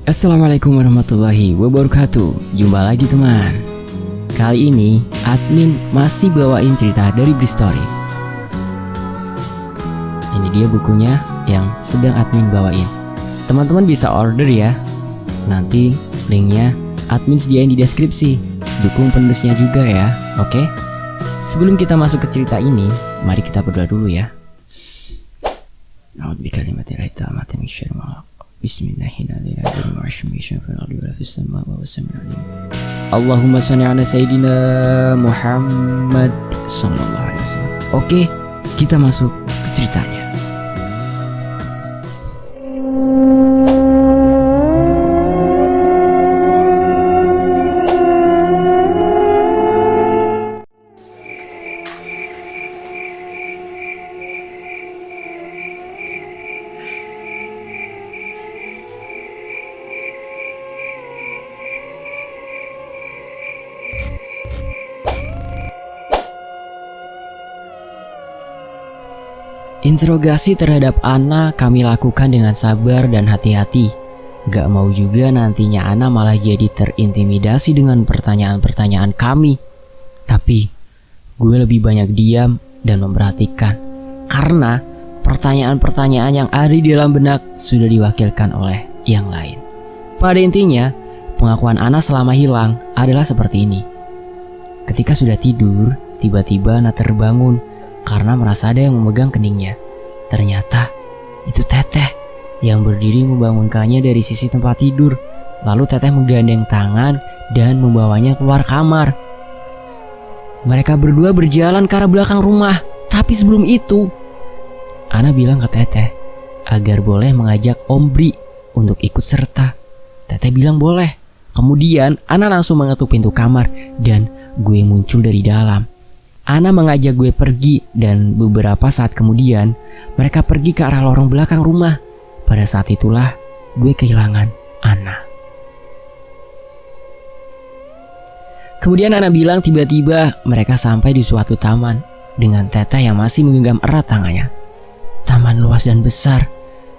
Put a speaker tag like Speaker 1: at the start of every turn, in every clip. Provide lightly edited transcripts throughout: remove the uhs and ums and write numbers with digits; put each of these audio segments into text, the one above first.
Speaker 1: Assalamualaikum warahmatullahi wabarakatuh. Jumpa lagi teman. Kali ini admin masih bawain cerita dari Bristory. Ini dia bukunya yang sedang admin bawain. Teman-teman bisa order ya. Nanti linknya admin sediain di deskripsi. Dukung penulisnya juga ya. Oke? Sebelum kita masuk ke cerita ini, mari kita berdoa dulu ya. Allahumma sholli ala sayyidina Muhammad sallallahu alaihi wasallam. Oke, kita masuk ke ceritanya. Interogasi terhadap Ana kami lakukan dengan sabar dan hati-hati. Gak mau juga nantinya Ana malah jadi terintimidasi dengan pertanyaan-pertanyaan kami. Tapi gue lebih banyak diam dan memperhatikan, karena pertanyaan-pertanyaan yang ada di dalam benak sudah diwakilkan oleh yang lain. Pada intinya, pengakuan Ana selama hilang adalah seperti ini. Ketika sudah tidur, tiba-tiba Ana terbangun karena merasa ada yang memegang keningnya. Ternyata itu Teteh yang berdiri membangunkannya dari sisi tempat tidur. Lalu Teteh menggandeng tangan dan membawanya keluar kamar. Mereka berdua berjalan ke arah belakang rumah. Tapi sebelum itu, Ana bilang ke Teteh agar boleh mengajak Om Bri untuk ikut serta. Teteh bilang boleh. Kemudian Ana langsung mengetuk pintu kamar dan gue muncul dari dalam. Ana mengajak gue pergi dan beberapa saat kemudian mereka pergi ke arah lorong belakang rumah. Pada saat itulah gue kehilangan Ana. Kemudian Ana bilang tiba-tiba mereka sampai di suatu taman dengan Teteh yang masih menggenggam erat tangannya. Taman luas dan besar,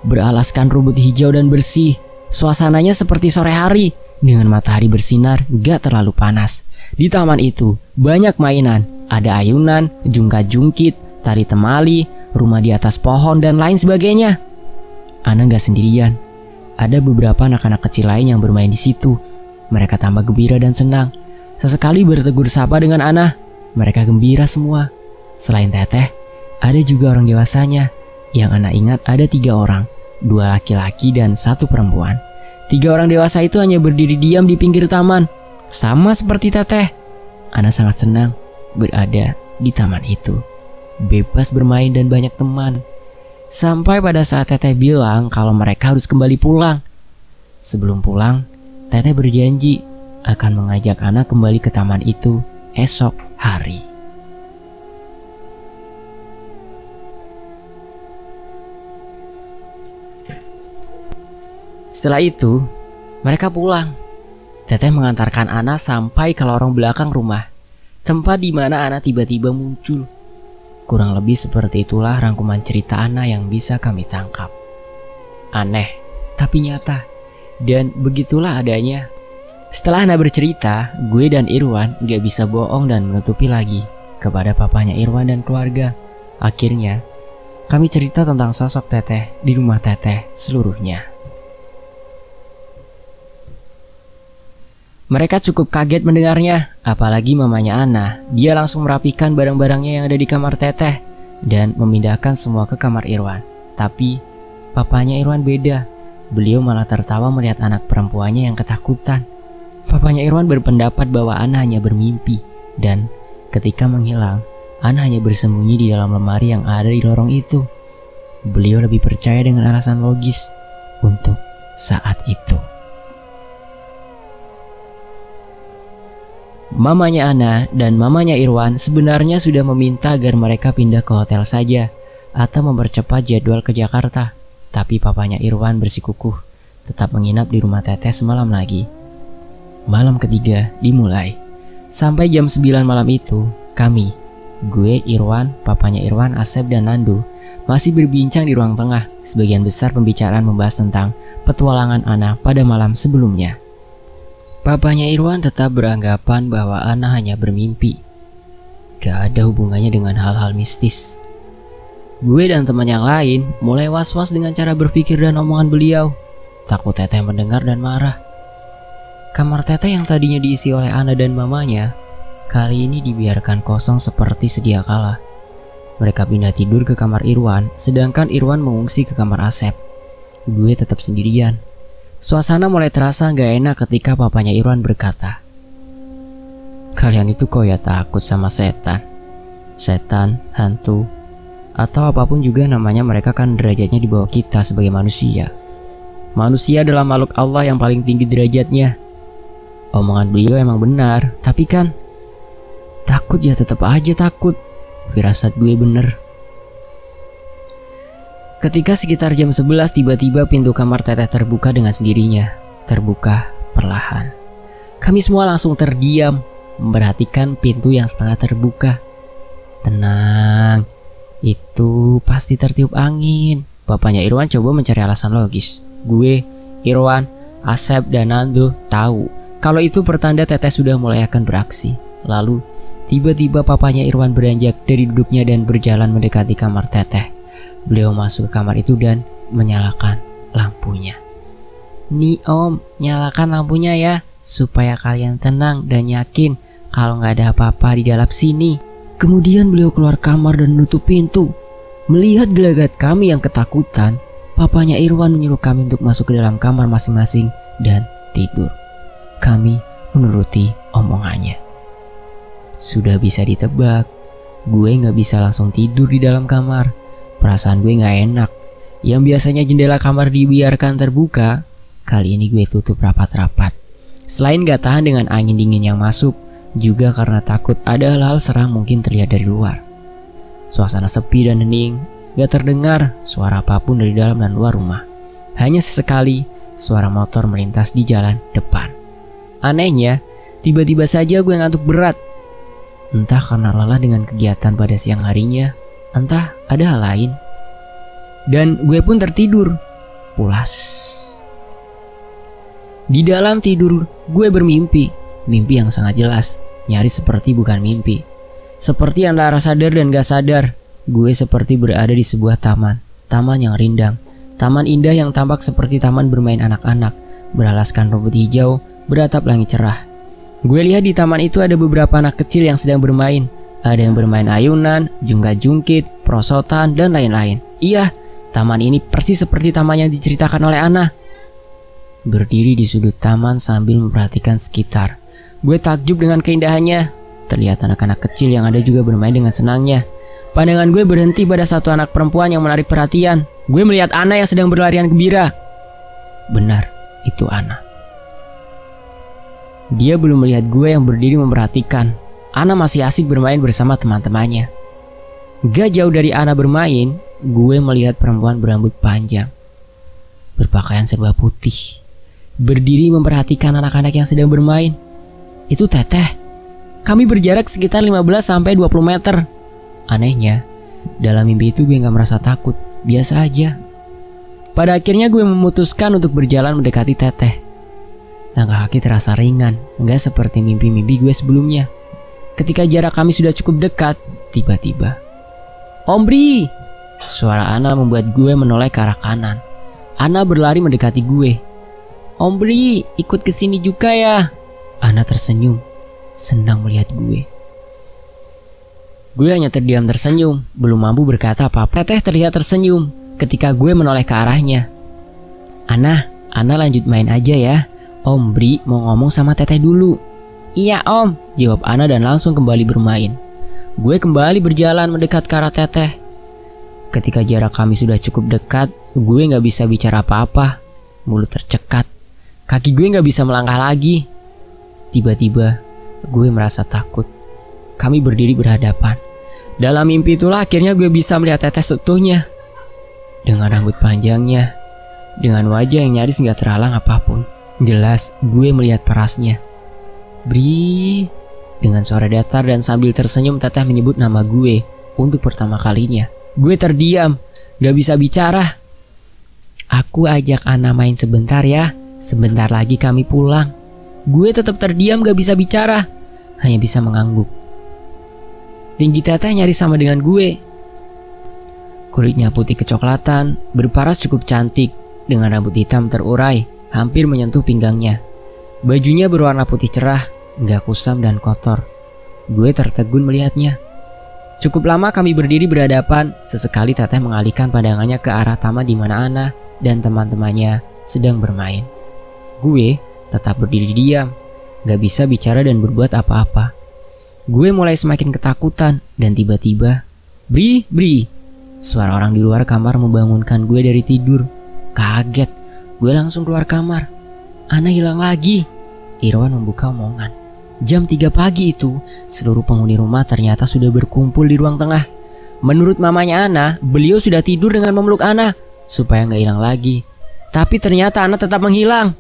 Speaker 1: beralaskan rumput hijau dan bersih. Suasananya seperti sore hari dengan matahari bersinar gak terlalu panas. Di taman itu banyak mainan. Ada ayunan, jungkat-jungkit, tari temali, rumah di atas pohon, dan lain sebagainya. Ana gak sendirian. Ada beberapa anak-anak kecil lain yang bermain di situ. Mereka tambah gembira dan senang. Sesekali bertegur sapa dengan Ana. Mereka gembira semua. Selain Teteh, ada juga orang dewasanya. Yang Ana ingat ada 3 orang, 2 laki-laki dan 1 perempuan. 3 orang dewasa itu hanya berdiri diam di pinggir taman, sama seperti Teteh. Ana sangat senang berada di taman itu, bebas bermain dan banyak teman. Sampai pada saat Teteh bilang kalau mereka harus kembali pulang. Sebelum pulang, Teteh berjanji akan mengajak Ana kembali ke taman itu esok hari. Setelah itu, mereka pulang. Teteh mengantarkan Ana sampai ke lorong belakang rumah, tempat di mana Ana tiba-tiba muncul. Kurang lebih seperti itulah rangkuman cerita Ana yang bisa kami tangkap. Aneh, tapi nyata. Dan begitulah adanya. Setelah Ana bercerita, gue dan Irwan gak bisa bohong dan menutupi lagi kepada papanya Irwan dan keluarga. Akhirnya, kami cerita tentang sosok Teteh di rumah Teteh seluruhnya. Mereka cukup kaget mendengarnya, apalagi mamanya Ana. Dia langsung merapikan barang-barangnya yang ada di kamar Teteh dan memindahkan semua ke kamar Irwan. Tapi papanya Irwan beda. Beliau malah tertawa melihat anak perempuannya yang ketakutan. Papanya Irwan berpendapat bahwa Ana hanya bermimpi, dan ketika menghilang, Ana hanya bersembunyi di dalam lemari yang ada di lorong itu. Beliau lebih percaya dengan alasan logis untuk saat itu. Mamanya Ana dan mamanya Irwan sebenarnya sudah meminta agar mereka pindah ke hotel saja atau mempercepat jadwal ke Jakarta. Tapi papanya Irwan bersikukuh tetap menginap di rumah Teteh semalam lagi. Malam ketiga dimulai. Sampai jam 9 malam itu, kami, gue, Irwan, papanya Irwan, Asep, dan Nandu masih berbincang di ruang tengah. Sebagian besar pembicaraan membahas tentang petualangan Ana pada malam sebelumnya. Papanya Irwan tetap beranggapan bahwa Ana hanya bermimpi. Gak ada hubungannya dengan hal-hal mistis. Gue dan teman yang lain mulai was-was dengan cara berpikir dan omongan beliau. Takut Teteh mendengar dan marah. Kamar Teteh yang tadinya diisi oleh Ana dan mamanya, kali ini dibiarkan kosong seperti sedia kala. Mereka pindah tidur ke kamar Irwan, sedangkan Irwan mengungsi ke kamar Asep. Gue tetap sendirian. Suasana mulai terasa gak enak ketika papanya Irwan berkata, "Kalian itu kok ya takut sama setan? Setan, hantu, atau apapun juga namanya, mereka kan derajatnya di bawah kita sebagai manusia. Manusia adalah makhluk Allah yang paling tinggi derajatnya." Omongan beliau emang benar, tapi kan takut ya tetap aja takut. Firasat gue bener. Ketika sekitar jam 11 tiba-tiba pintu kamar Teteh terbuka dengan sendirinya. Terbuka perlahan. Kami semua langsung terdiam memperhatikan pintu yang setengah terbuka. Tenang, itu pasti tertiup angin. Bapaknya Irwan coba mencari alasan logis. Gue, Irwan, Asep, dan Nando tahu kalau itu pertanda Teteh sudah mulai akan beraksi. Lalu tiba-tiba papanya Irwan beranjak dari duduknya dan berjalan mendekati kamar Teteh. Beliau masuk ke kamar itu dan menyalakan lampunya. "Nih Om, nyalakan lampunya ya, supaya kalian tenang dan yakin kalau nggak ada apa-apa di dalam sini." Kemudian beliau keluar kamar dan menutup pintu. Melihat gelagat kami yang ketakutan, papanya Irwan menyuruh kami untuk masuk ke dalam kamar masing-masing dan tidur. Kami menuruti omongannya. Sudah bisa ditebak, gue gak bisa langsung tidur di dalam kamar. Perasaan gue gak enak. Yang biasanya jendela kamar dibiarkan terbuka, kali ini gue tutup rapat-rapat. Selain gak tahan dengan angin dingin yang masuk, juga karena takut ada hal-hal seram mungkin terlihat dari luar. Suasana sepi dan hening, gak terdengar suara apapun dari dalam dan luar rumah. Hanya sesekali suara motor melintas di jalan depan. Anehnya, tiba-tiba saja gue ngantuk berat. Entah karena lelah dengan kegiatan pada siang harinya, entah ada hal lain. Dan gue pun tertidur, pulas. Di dalam tidur, gue bermimpi. Mimpi yang sangat jelas, nyaris seperti bukan mimpi. Seperti antara sadar dan gak sadar, gue seperti berada di sebuah taman. Taman yang rindang, taman indah yang tampak seperti taman bermain anak-anak, beralaskan rumput hijau, beratap langit cerah. Gue lihat di taman itu ada beberapa anak kecil yang sedang bermain. Ada yang bermain ayunan, jungkat-jungkit, prosotan, dan lain-lain. Iya, taman ini persis seperti taman yang diceritakan oleh Ana. Berdiri di sudut taman sambil memperhatikan sekitar, gue takjub dengan keindahannya. Terlihat anak-anak kecil yang ada juga bermain dengan senangnya. Pandangan gue berhenti pada satu anak perempuan yang menarik perhatian. Gue melihat Ana yang sedang berlarian gembira. Benar, itu Ana. Dia belum melihat gue yang berdiri memperhatikan. Ana masih asik bermain bersama teman-temannya. Gak jauh dari Ana bermain, gue melihat perempuan berambut panjang, berpakaian serba putih, berdiri memperhatikan anak-anak yang sedang bermain. Itu Teteh. Kami berjarak sekitar 15-20 meter. Anehnya, dalam mimpi itu gue gak merasa takut, biasa aja. Pada akhirnya gue memutuskan untuk berjalan mendekati Teteh. Langkah kaki terasa ringan, enggak seperti mimpi-mimpi gue sebelumnya. Ketika jarak kami sudah cukup dekat, tiba-tiba, "Om Bri!" Suara Ana membuat gue menoleh ke arah kanan. Ana berlari mendekati gue. "Om Bri, ikut ke sini juga ya." Ana tersenyum, senang melihat gue. Gue hanya terdiam tersenyum, belum mampu berkata apa-apa. Teteh terlihat tersenyum ketika gue menoleh ke arahnya. Ana lanjut main aja ya. Om Bri mau ngomong sama Teteh dulu." "Iya Om," jawab Ana dan langsung kembali bermain. Gue kembali berjalan mendekat ke arah Teteh. Ketika jarak kami sudah cukup dekat, gue gak bisa bicara apa-apa. Mulut tercekat, kaki gue gak bisa melangkah lagi. Tiba-tiba, gue merasa takut. Kami berdiri berhadapan. Dalam mimpi itulah akhirnya gue bisa melihat Teteh seutuhnya. Dengan rambut panjangnya, dengan wajah yang nyaris gak terhalang apapun. Jelas gue melihat parasnya. "Bri." Dengan suara datar dan sambil tersenyum Teteh menyebut nama gue untuk pertama kalinya. Gue terdiam, gak bisa bicara. Aku ajak Ana main sebentar ya. Sebentar lagi kami pulang. Gue tetap terdiam gak bisa bicara. Hanya bisa mengangguk. Tinggi teteh nyaris sama dengan gue. Kulitnya putih kecoklatan, berparas cukup cantik, dengan rambut hitam terurai, hampir menyentuh pinggangnya. Bajunya berwarna putih cerah, gak kusam dan kotor. Gue tertegun melihatnya. Cukup lama kami berdiri berhadapan. Sesekali teteh mengalihkan pandangannya ke arah taman di mana Ana dan teman-temannya sedang bermain. Gue tetap berdiri diam, gak bisa bicara dan berbuat apa-apa. Gue mulai semakin ketakutan dan tiba-tiba, Bri, suara orang di luar kamar membangunkan gue dari tidur. Kaget, gue langsung keluar kamar. Ana hilang lagi. Irwan membuka omongan. Jam 3 pagi itu, seluruh penghuni rumah ternyata sudah berkumpul di ruang tengah. Menurut mamanya Ana, beliau sudah tidur dengan memeluk Ana supaya gak hilang lagi. Tapi ternyata Ana tetap menghilang.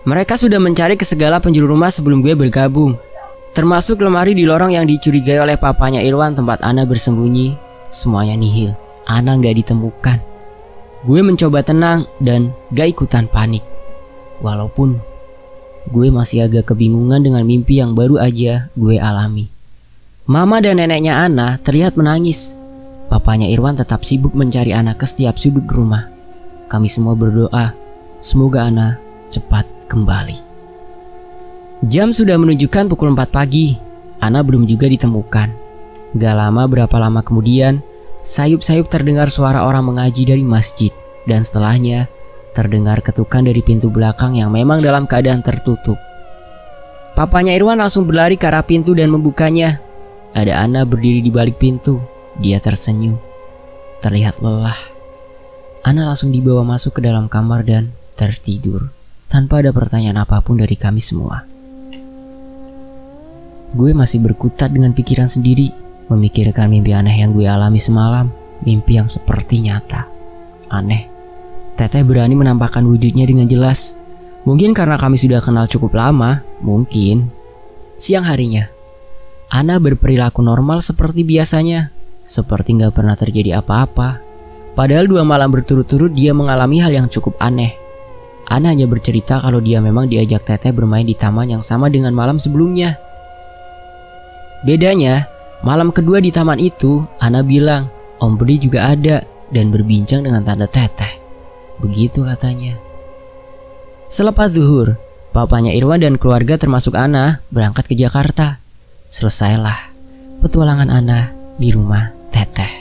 Speaker 1: Mereka sudah mencari ke segala penjuru rumah sebelum gue bergabung. Termasuk lemari di lorong yang dicurigai oleh papanya Irwan tempat Ana bersembunyi. Semuanya nihil. Ana gak ditemukan. Gue mencoba tenang dan gak ikutan panik. Walaupun gue masih agak kebingungan dengan mimpi yang baru aja gue alami. Mama dan neneknya Ana terlihat menangis. Papanya Irwan tetap sibuk mencari Ana ke setiap sudut rumah. Kami semua berdoa, semoga Ana cepat kembali. Jam sudah menunjukkan pukul 4 pagi. Ana belum juga ditemukan. Gak lama berapa lama kemudian, sayup-sayup terdengar suara orang mengaji dari masjid. Dan setelahnya, terdengar ketukan dari pintu belakang yang memang dalam keadaan tertutup. Papanya Irwan langsung berlari ke arah pintu dan membukanya. Ada Ana berdiri di balik pintu. Dia tersenyum. Terlihat lelah. Ana langsung dibawa masuk ke dalam kamar dan tertidur. Tanpa ada pertanyaan apapun dari kami semua. Gue masih berkutat dengan pikiran sendiri, memikirkan mimpi aneh yang gue alami semalam. Mimpi yang seperti nyata. Aneh, teteh berani menampakkan wujudnya dengan jelas. Mungkin karena kami sudah kenal cukup lama. Mungkin. Siang harinya, Ana berperilaku normal seperti biasanya. Seperti gak pernah terjadi apa-apa. Padahal 2 malam berturut-turut dia mengalami hal yang cukup aneh. Ana hanya bercerita kalau dia memang diajak teteh bermain di taman yang sama dengan malam sebelumnya. Bedanya, malam kedua di taman itu, Ana bilang Om Bri juga ada dan berbincang dengan tante teteh. Begitu katanya. Selepas zuhur, papanya Irwan dan keluarga termasuk Ana berangkat ke Jakarta. Selesailah petualangan Ana di rumah teteh.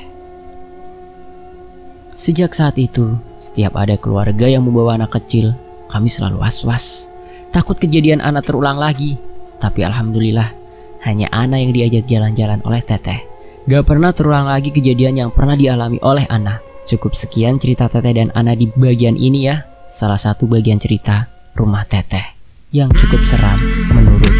Speaker 1: Sejak saat itu, setiap ada keluarga yang membawa anak kecil, kami selalu was-was. Takut kejadian Ana terulang lagi. Tapi alhamdulillah, hanya Ana yang diajak jalan-jalan oleh teteh. Gak pernah terulang lagi kejadian yang pernah dialami oleh Ana. Cukup sekian cerita teteh dan Ana di bagian ini ya. Salah satu bagian cerita rumah teteh yang cukup seram menurut